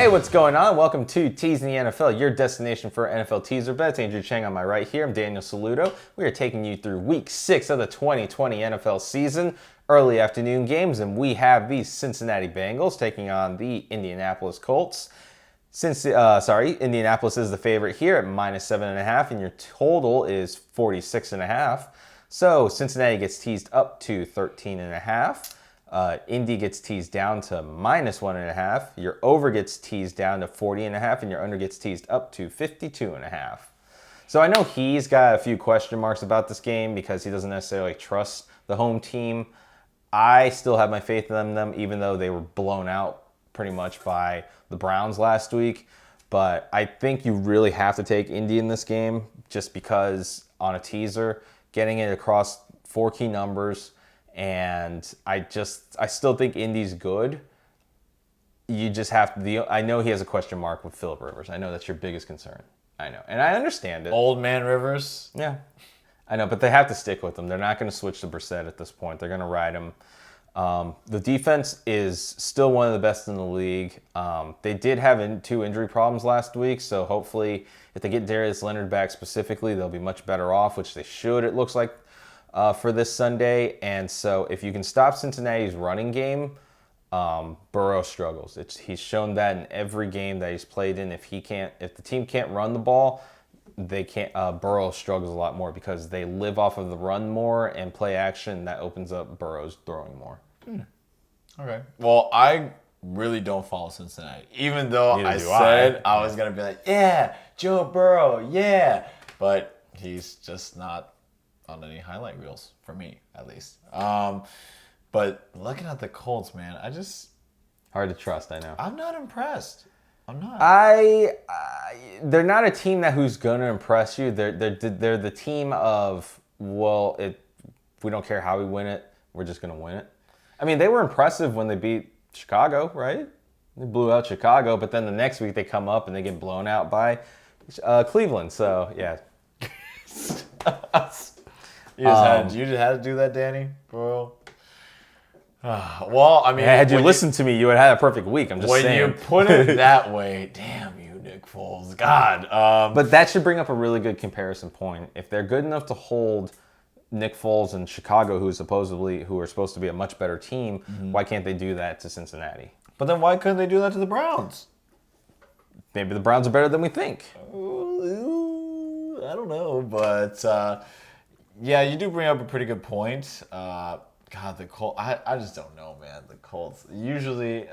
Hey, what's going on? Welcome to Teasing the NFL, your destination for NFL teaser bets. Andrew Chang on my right here. I'm Daniel Saludo. We are taking you through Week 6 of the 2020 NFL season, early afternoon games, and we have the Cincinnati Bengals taking on the Indianapolis Colts. Indianapolis is the favorite here at -7.5, and your total is 46.5. So Cincinnati gets teased up to 13.5. Indy gets teased down to -1.5. Your over gets teased down to 40.5, and your under gets teased up to 52.5. So I know he's got a few question marks about this game because he doesn't necessarily trust the home team. I still have my faith in them, even though they were blown out pretty much by the Browns last week. But I think you really have to take Indy in this game just because on a teaser, getting it across 4 key numbers. And I still think Indy's good. You just have to. I know he has a question mark with Phillip Rivers. I know that's your biggest concern. I know, and I understand it. Old man Rivers. Yeah, I know, but they have to stick with him. They're not going to switch to Brissett at this point. They're going to ride him. The defense is still one of the best in the league. They did have 2 injury problems last week, so hopefully, if they get Darius Leonard back specifically, they'll be much better off, which they should. It looks like. For this Sunday, and so if you can stop Cincinnati's running game, Burrow struggles. He's shown that in every game that he's played in. If the team can't run the ball, they can't. Burrow struggles a lot more because they live off of the run more and play action. That opens up Burrow's throwing more. Okay. Well, I really don't follow Cincinnati, even though I said I was gonna be like, yeah, Joe Burrow, yeah, but he's just not on any highlight reels for me, at least. But looking at the Colts, man, Hard to trust, I know. I'm not impressed. I'm not. They're not a team who's going to impress you. They're the team of, if we don't care how we win it, we're just going to win it. I mean, they were impressive when they beat Chicago, right? They blew out Chicago, but then the next week they come up and they get blown out by Cleveland. So, yeah. You just had to do that, Danny, bro. Well, I mean, had you listened to me, you would have had a perfect week. I'm just saying. When you put it that way, damn you, Nick Foles. God. But that should bring up a really good comparison point. If they're good enough to hold Nick Foles and Chicago, who are supposed to be a much better team, why can't they do that to Cincinnati? But then why couldn't they do that to the Browns? Maybe the Browns are better than we think. I don't know, but yeah, you do bring up a pretty good point. God, the Colts, I just don't know, man. The Colts. Usually,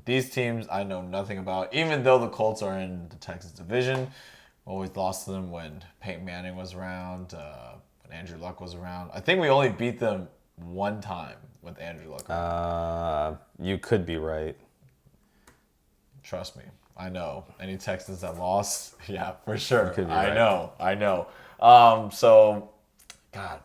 these teams I know nothing about, even though the Colts are in the Texas division. Always lost to them when Peyton Manning was around, when Andrew Luck was around. I think we only beat them one time with Andrew Luck around. You could be right. Trust me. I know. Any Texans that lost, yeah, for sure. You could be I right. know. So, God.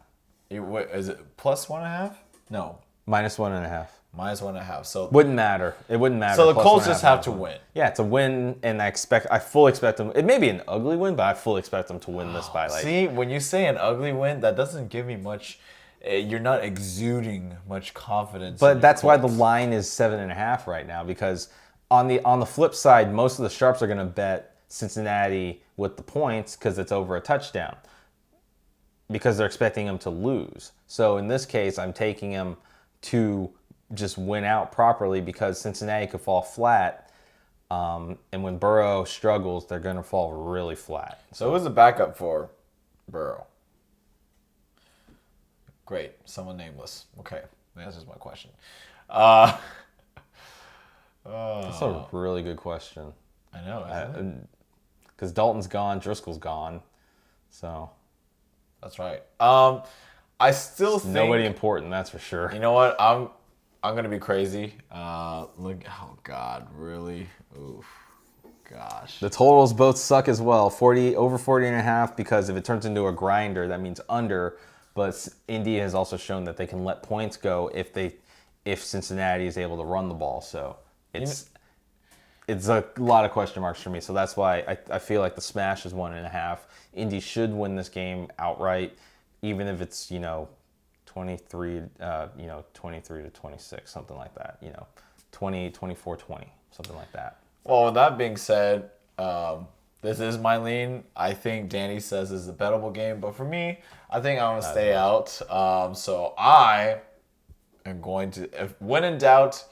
Is it +1.5? No. -1.5. -1.5. So wouldn't matter. It wouldn't matter. So the Colts just have to win. Yeah, it's a win, and I fully expect them. It may be an ugly win, but I fully expect them to win this by See, when you say an ugly win, that doesn't give me much. You're not exuding much confidence. But that's why the line is 7.5 right now, because on the flip side, most of the sharps are going to bet Cincinnati with the points because it's over a touchdown, because they're expecting them to lose. So in this case, I'm taking them to just win out properly because Cincinnati could fall flat. And when Burrow struggles, they're going to fall really flat. So who's the backup for Burrow? Great. Someone nameless. Okay. That answers my question. That's a really good question. I know. Because Dalton's gone, Driscoll's gone. So... That's right. I still think nobody important, that's for sure. You know what? I'm gonna be crazy. Look, oh God, really? Oof, gosh. The totals both suck as well. Over 40.5, because if it turns into a grinder, that means under. But Indy has also shown that they can let points go if Cincinnati is able to run the ball. So it's a lot of question marks for me. So that's why I feel like the smash is 1.5. Indy should win this game outright, even if it's 23 to 26, something like that. 24-20, something like that. Well, with that being said, this is my lean. I think Danny says this is a bettable game, but for me, I think I'm gonna stay out. So I am going to, if when in doubt,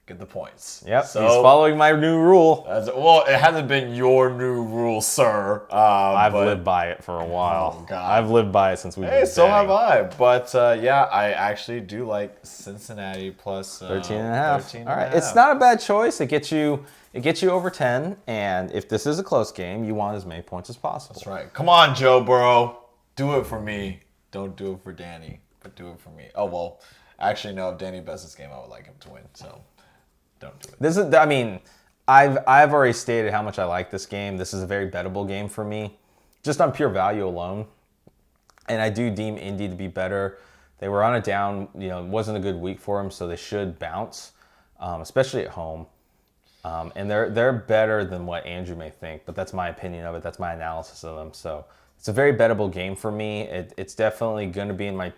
get the points. Yep, So, he's following my new rule. well, it hasn't been your new rule, sir. I've lived by it for a while. Oh, God. I've lived by it since we've Hey, been so have betting. I. But yeah, I actually do like Cincinnati plus 13 and a half. 13 All and a right, it's half. not a bad choice. It gets you over 10, and if this is a close game, you want as many points as possible. That's right. Come on, Joe Burrow. Do it for me. Don't do it for Danny, but do it for me. Oh, well, actually, no. If Danny bets this game, I would like him to win, so don't do it. This is, I mean, I've already stated how much I like this game. This is a very bettable game for me, just on pure value alone. And I do deem Indy to be better. They were on a down, it wasn't a good week for them, so they should bounce, especially at home. And they're better than what Andrew may think, but that's my opinion of it. That's my analysis of them. So it's a very bettable game for me. It's definitely going to be in my.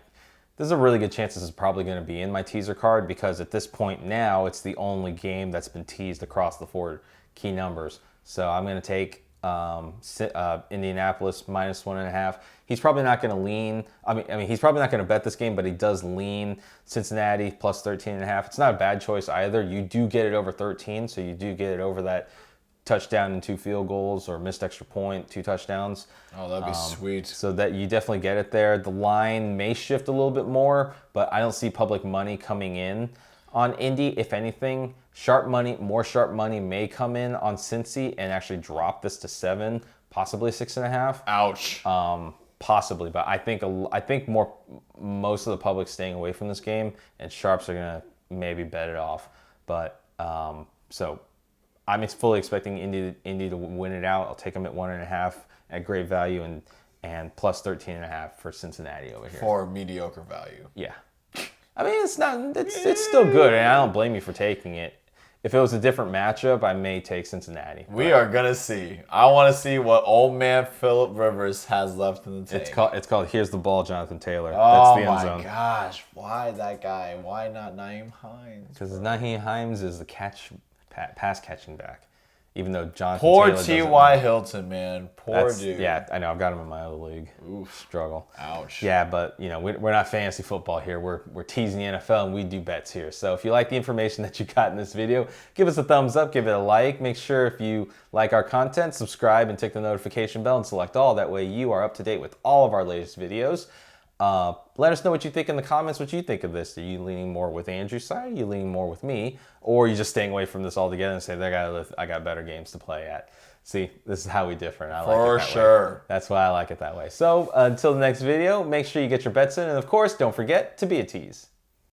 There's a really good chance this is probably going to be in my teaser card because at this point now it's the only game that's been teased across the 4 key numbers. So I'm going to take Indianapolis minus 1.5. He's probably not going to lean. I mean, he's probably not going to bet this game, but he does lean Cincinnati plus 13.5. It's not a bad choice either. You do get it over 13, so you do get it over that touchdown and 2 field goals or missed extra point, 2 touchdowns. Oh, that'd be sweet. So that you definitely get it there. The line may shift a little bit more, but I don't see public money coming in on Indy. If anything, more sharp money may come in on Cincy and actually drop this to 7, possibly 6.5. Ouch. Possibly, but I think most of the public staying away from this game, and sharps are gonna maybe bet it off. But so I'm fully expecting Indy to win it out. I'll take them at 1.5 at great value and plus 13.5 for Cincinnati over here. For mediocre value. Yeah, I mean it's still good, and I don't blame you for taking it. If it was a different matchup, I may take Cincinnati. We are gonna see. I want to see what old man Phillip Rivers has left in the tank. It's called Here's the Ball, Jonathan Taylor. Oh That's the end zone. my gosh! Why that guy? Why not Naeem Hines? Because Naeem Hines is the pass catching back, even though Jonathan Poor Taylor doesn't. T.Y. Hilton, man. Poor dude. Yeah, I know. I've got him in my other league. Oof. Struggle. Ouch. Yeah, but we're not fantasy football here. We're teasing the NFL and we do bets here. So if you like the information that you got in this video, give us a thumbs up, give it a like. Make sure if you like our content, subscribe and tick the notification bell and select all. That way you are up to date with all of our latest videos. Let us know what you think in the comments, what you think of this. Are you leaning more with Andrew's side? Are you leaning more with me? Or are you just staying away from this altogether and say, I got better games to play at? See, this is how we differ. And I like it that sure. way. That's why I like it that way. So until the next video, make sure you get your bets in. And of course, don't forget to be a tease.